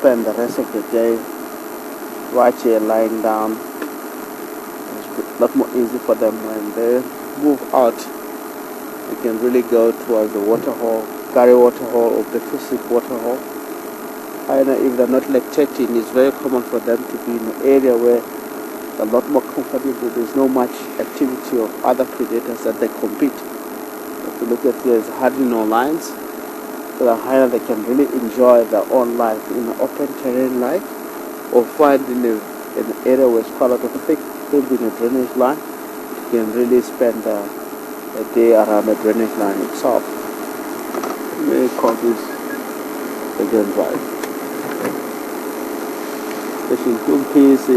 spend the rest of the day right here lying down. It's a lot more easy for them when they move out. You can really go towards the water hole, Gary water hole, or the Physic water hole. And if they're not lactating, it's very common for them to be in an area where they're a lot more comfortable. There's no much activity of other predators that they compete. If you look at here, there's hardly no lines. So the hyena, they can really enjoy their own life in an open terrain like, or find in an area where it's quite a lot of thick, filled in a drainage line. You can really spend a day around the drainage line itself. Many copies again drive. Station 2 PC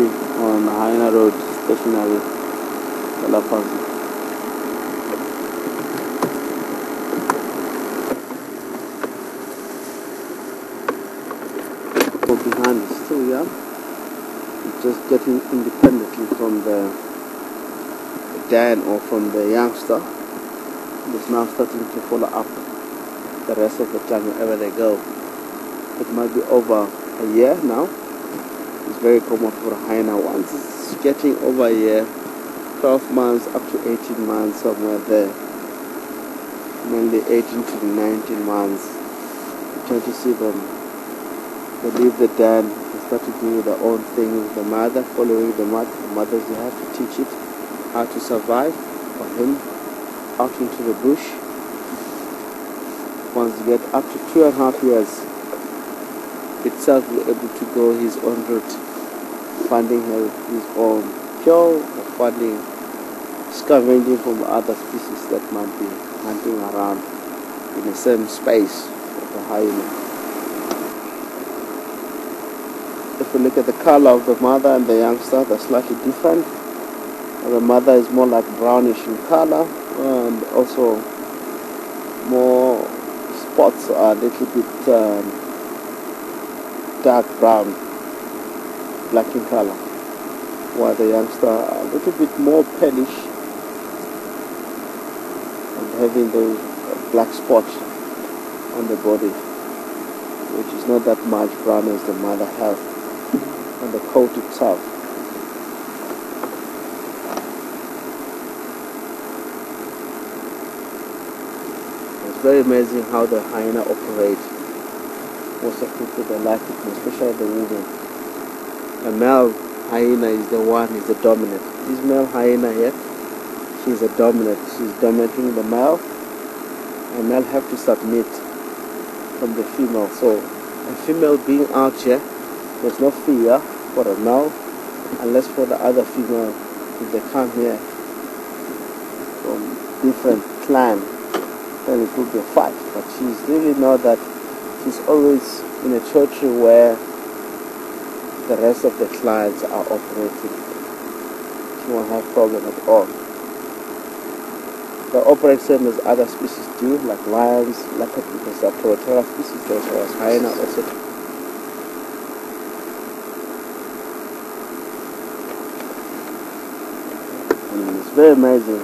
on Hyena Road, stationary, Galapagos. Behind is still young. It's just getting independently from the dad or from the youngster. It's now starting to follow up the rest of the time wherever they go. It might be over a year now. It's very common for a hyena. Once it's getting over a year, 12 months up to 18 months, somewhere there, mainly 18 to 19 months, you tend to see them. They leave the den and start to do their own thing with the mother, following the mother. The mothers, you have to teach it how to survive for him out into the bush. Once you get up to 2.5 years, itself will be able to go his own route, finding his own kill or finding, scavenging from other species that might be hunting around in the same space of the hyena. If you look at the color of the mother and the youngster, they're slightly different. The mother is more like brownish in color, and also more spots are a little bit dark brown, black in color, while the youngster are a little bit more palish and having the black spot on the body, which is not that much brown as the mother has on the coat itself. It's very amazing how the hyena operate. Most of people, they like it, especially the women. A male hyena is the dominant. This male hyena here, she's a dominant. She's dominating the male. The male have to submit from the female. So a female being out here, there's no fear for a male, unless for the other female, if they come here from different clan, then it would be a fight. But she's really not that. She's always in a territory where the rest of the clans are operating. She won't have problem at all. They operate same as other species do, like lions, leopard, because they're territorial species, as hyena also. And it's very amazing.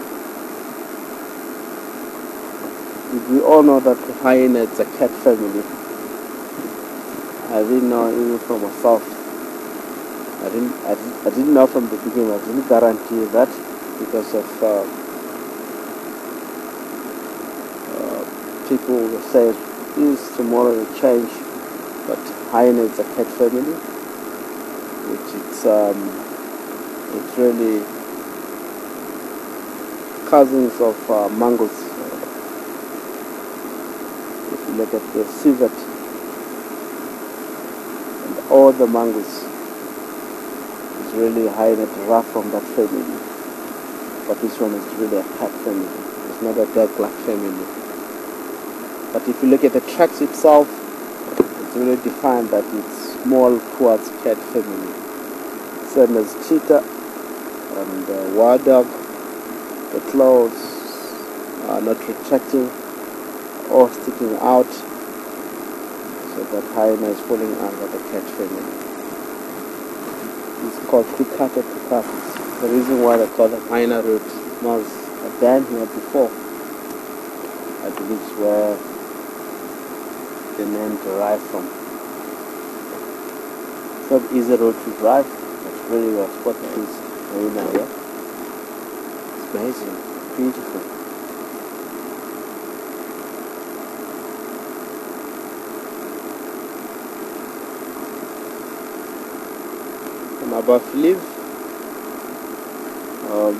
We all know that the hyena is a cat family. I didn't know even from myself. I didn't know from the beginning. I didn't guarantee that because of people will say this tomorrow will change. But hyena is a cat family, which it's really cousins of mongoose. If you look at the civet and all the mongoose, it's really hyena derived from that family. But this one is really a cat family. It's not a dark black family. But if you look at the tracks itself, it's really defined that it's more towards cat family. Same as cheetah and wild dog. The claws are not retracting or sticking out, so that hyena is falling under the cat family. It's called Picata picatus. The reason why they call them Hyena Road was a dam here before. I believe it's where the name derived from. not easy road to drive. It's really a spot is Hyena, yeah. It's amazing, beautiful. And above leave,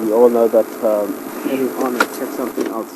we all know that every owner takes something else